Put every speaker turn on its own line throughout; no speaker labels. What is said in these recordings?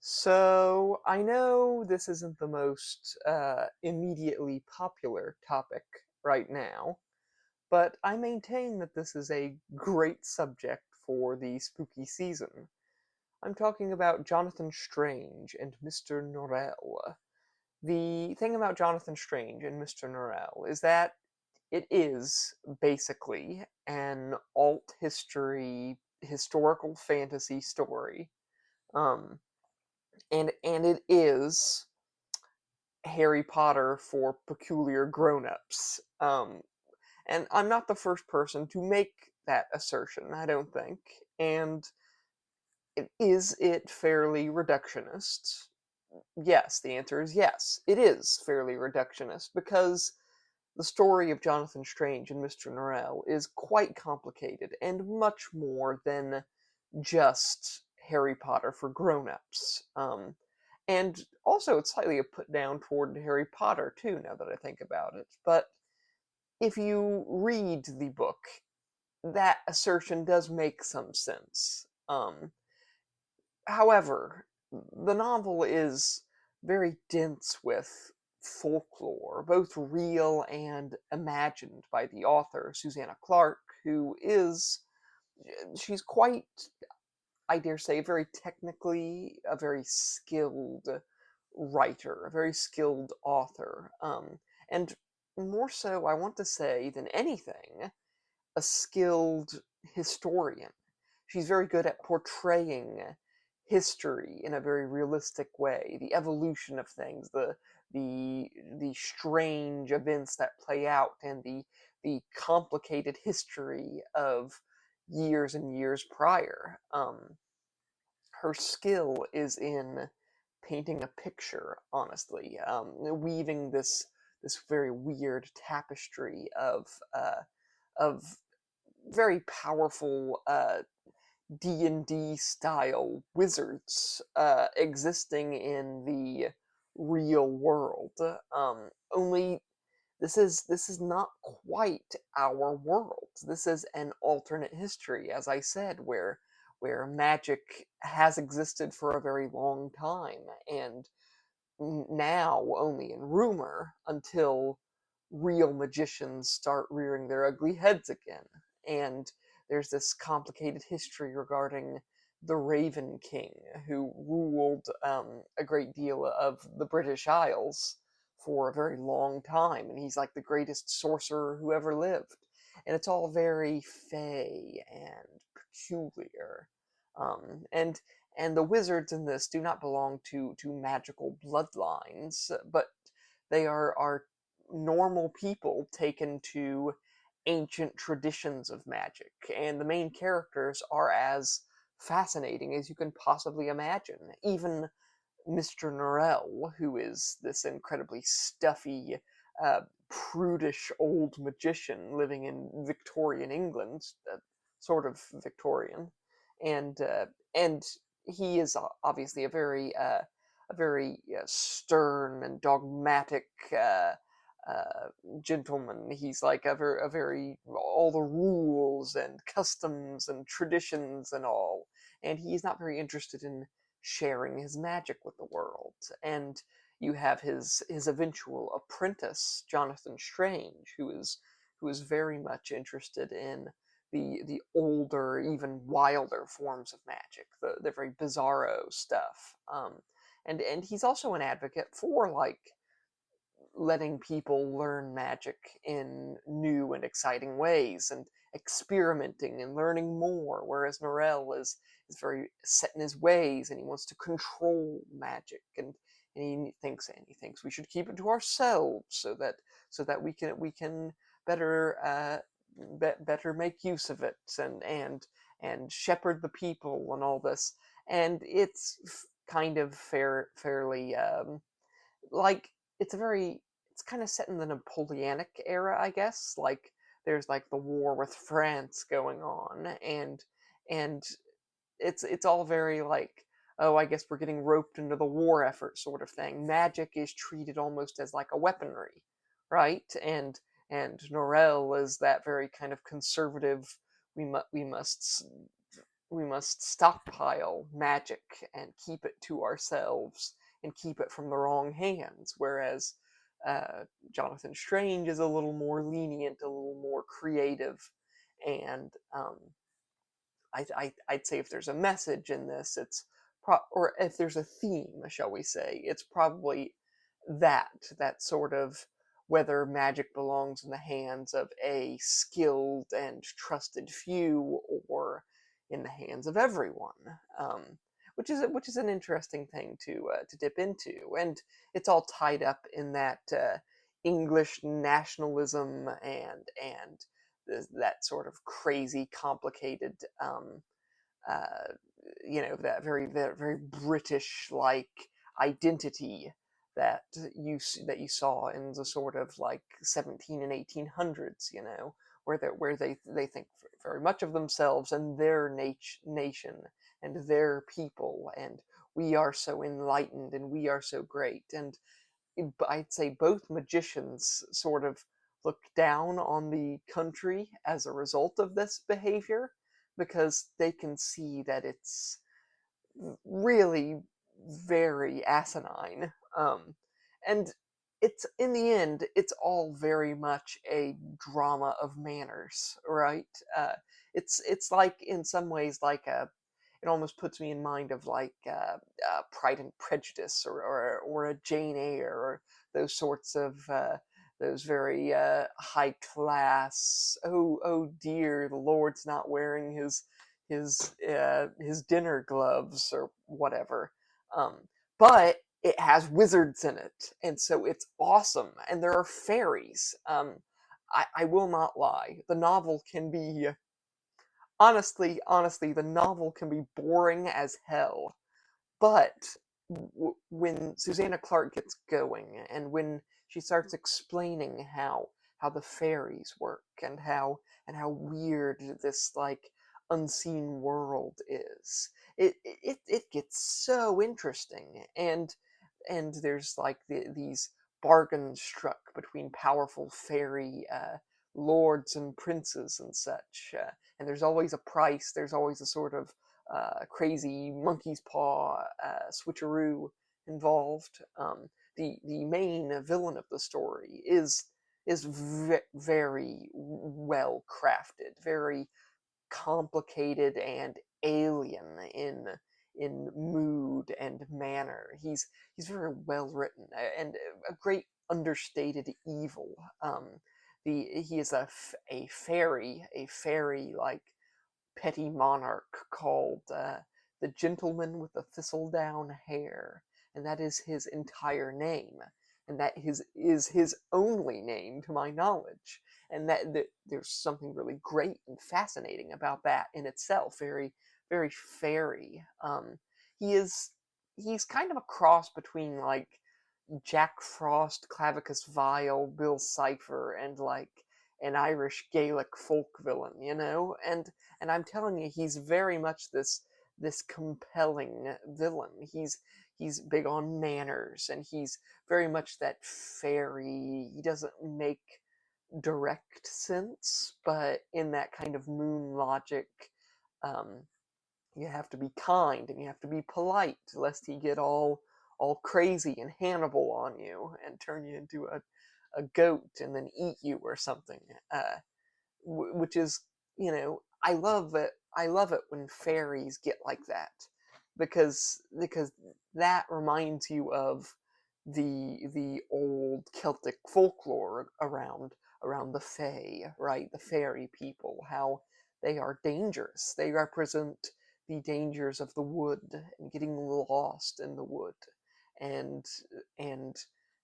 So, I know this isn't the most immediately popular topic right now, but I maintain that this is a great subject for the spooky season. I'm talking about Jonathan Strange and Mr. Norrell. The thing about Jonathan Strange and Mr. Norrell is that it is basically an alt history historical fantasy story. Um, and it is Harry Potter for peculiar grown-ups. And I'm not the first person to make that assertion, I don't think. And is it fairly reductionist? Yes, the answer is yes. It is fairly reductionist because the story of Jonathan Strange and Mr. Norrell is quite complicated and much more than just Harry Potter for grown-ups. And also, it's slightly a put down toward Harry Potter, too, now that I think about it. But if you read the book, that assertion does make some sense. However, the novel is very dense with folklore, both real and imagined by the author, Susanna Clarke, who is she's quite, I dare say, very technically a very skilled writer, a very skilled author, and more so, I want to say, than anything, a skilled historian. She's very good at portraying history in a very realistic way, the evolution of things, the strange events that play out, and the complicated history of years and years prior. Her skill is in painting a picture, honestly, weaving this very weird tapestry of very powerful D&D style wizards existing in the real world. Only this is not quite our world. This is an alternate history, as I said, where magic has existed for a very long time, and now only in rumor until real magicians start rearing their ugly heads again. And there's this complicated history regarding the Raven King, who ruled a great deal of the British Isles for a very long time, and he's like the greatest sorcerer who ever lived. And it's all very fey and peculiar. And the wizards in this do not belong to magical bloodlines, but they are normal people taken to ancient traditions of magic, and the main characters are as fascinating as you can possibly imagine. Even Mr. Norrell, who is this incredibly stuffy, prudish old magician living in Victorian England, sort of Victorian, and he is obviously a very stern and dogmatic gentleman. He's like a very all the rules and customs and traditions and all, and he's not very interested in sharing his magic with the world. And you have his eventual apprentice, Jonathan Strange, who is very much interested in the older, even wilder forms of magic, the very bizarro stuff. And he's also an advocate for like letting people learn magic in new and exciting ways and experimenting and learning more, whereas Norrell is very set in his ways and he wants to control magic, and he thinks we should keep it to ourselves so that we can better better make use of it and shepherd the people and all this. And it's kind of fairly like it's kind of set in the Napoleonic era, I guess. Like there's like the war with France going on, and it's all very like, oh, I guess we're getting roped into the war effort sort of thing. Magic is treated almost as like a weaponry, right? And Norrell is that very kind of conservative. We must we must stockpile magic and keep it to ourselves and keep it from the wrong hands. Whereas Jonathan Strange is a little more lenient, a little more creative, and I'd say if there's a message in this, or if there's a theme, shall we say, it's probably that sort of whether magic belongs in the hands of a skilled and trusted few or in the hands of everyone, which is an interesting thing to dip into, and it's all tied up in that English nationalism and that sort of crazy, complicated, uh, that very British-like identity that you saw in the sort of like 17 and 1800s, where they think very much of themselves and their nation and their people, and we are so enlightened and we are so great. And I'd say both magicians sort of look down on the country as a result of this behavior because they can see that it's really very asinine. And it's in the end, it's all very much a drama of manners, right? It's like in some ways like it almost puts me in mind of like Pride and Prejudice or a Jane Eyre or those sorts of those very high class. Oh dear, the Lord's not wearing his dinner gloves or whatever. Um, but it has wizards in it, and so it's awesome. And there are fairies. I will not lie. The novel can be honestly, the novel can be boring as hell. But when Susanna Clark gets going, and when she starts explaining how the fairies work and how weird this like unseen world is, it gets so interesting. And there's like these bargains struck between powerful fairy lords and princes and such, and there's always a price. There's always a sort of crazy monkey's paw switcheroo involved. The main villain of the story is very well crafted, very complicated and alien in mood and manner. He's very well written and a great understated evil. He is a fairy like petty monarch called the Gentleman with the Thistledown Hair, and that is his entire name, and that is his only name to my knowledge, and that there's something really great and fascinating about that in itself. Very, very fairy. He's kind of a cross between like Jack Frost, Clavicus Vile, Bill Cipher, and like an Irish Gaelic folk villain, and I'm telling you, he's very much this compelling villain. He's big on manners, and he's very much that fairy. He doesn't make direct sense, but in that kind of moon logic, um, you have to be kind and you have to be polite, lest he get all crazy and Hannibal on you and turn you into a goat and then eat you or something. Which is, I love it. I love it when fairies get like that, because that reminds you of the old Celtic folklore around the Fae, right? The fairy people, how they are dangerous. They represent the dangers of the wood and getting lost in the wood, and and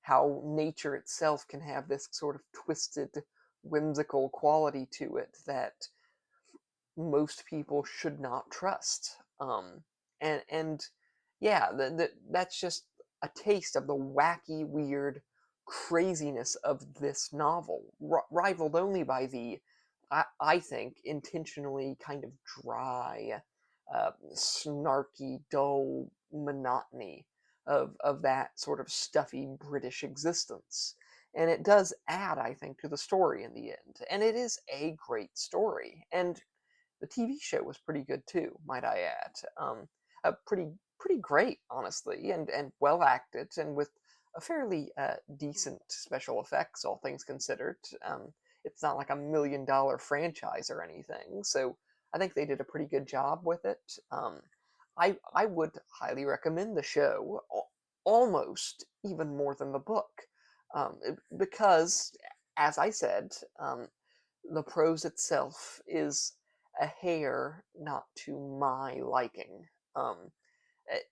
how nature itself can have this sort of twisted, whimsical quality to it that most people should not trust. And yeah, that's just a taste of the wacky, weird craziness of this novel, rivaled only by I think, intentionally kind of dry, snarky, dull monotony of that sort of stuffy British existence. And it does add, I think, to the story in the end. And it is a great story. And The TV show was pretty good too, might I add. Pretty great, honestly, and well acted, and with a fairly decent special effects, all things considered. It's not like $1 million franchise or anything, so I think they did a pretty good job with it. I would highly recommend the show, almost even more than the book, because, as I said, the prose itself is a hair not to my liking. It,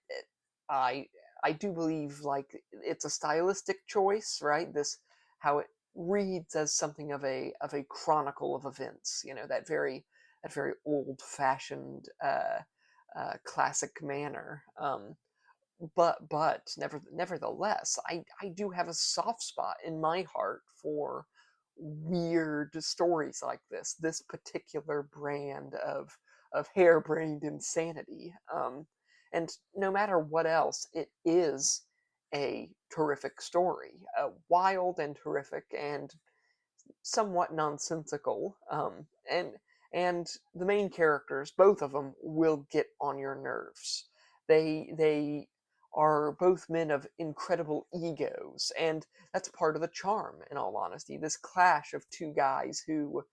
I I do believe like it's a stylistic choice, right? This how it reads as something of a chronicle of events. That very old fashioned classic manner. But nevertheless, I do have a soft spot in my heart for weird stories like this particular brand of harebrained insanity. And no matter what else, it is a terrific story, wild and terrific and somewhat nonsensical. And the main characters, both of them, will get on your nerves. They are both men of incredible egos, and that's part of the charm. In all honesty, this clash of two guys who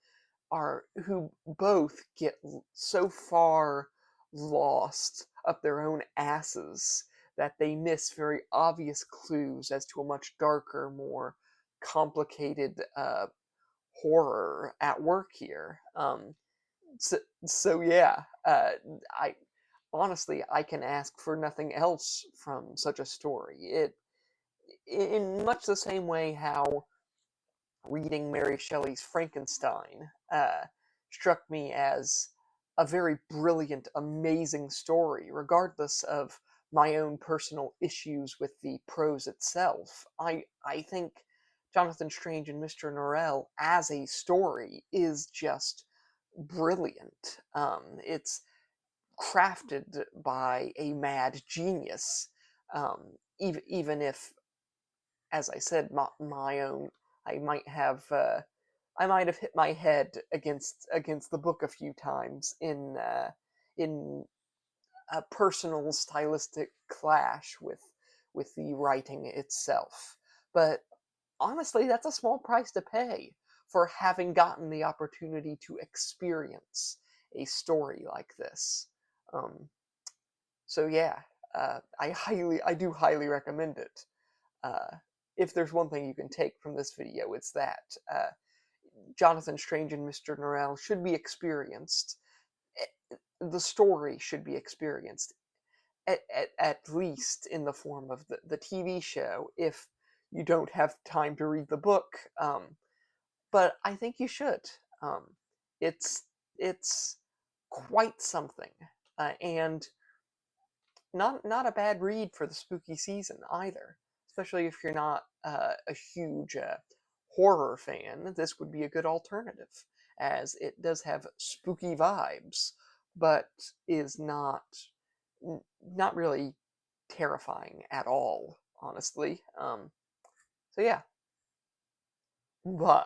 both get so far lost up their own asses that they miss very obvious clues as to a much darker, more complicated horror at work here. So, so yeah, I honestly I can ask for nothing else from such a story. In much the same way how reading Mary Shelley's Frankenstein struck me as a very brilliant, amazing story, regardless of my own personal issues with the prose itself. I think Jonathan Strange and Mr. Norrell as a story is just brilliant. It's crafted by a mad genius, even if, as I said, my own, I might have I might have hit my head against the book a few times in a personal stylistic clash with the writing itself. But honestly, that's a small price to pay for having gotten the opportunity to experience a story like this. Um, so yeah, I do highly recommend it. Uh, if there's one thing you can take from this video, it's that Jonathan Strange and Mr. Norrell should be experienced. The story should be experienced, at least in the form of the TV show, if you don't have time to read the book. But I think you should. It's it's quite something, and not a bad read for the spooky season either. Especially if you're not a huge horror fan, this would be a good alternative, as it does have spooky vibes, but is not really terrifying at all, honestly. So yeah, bye.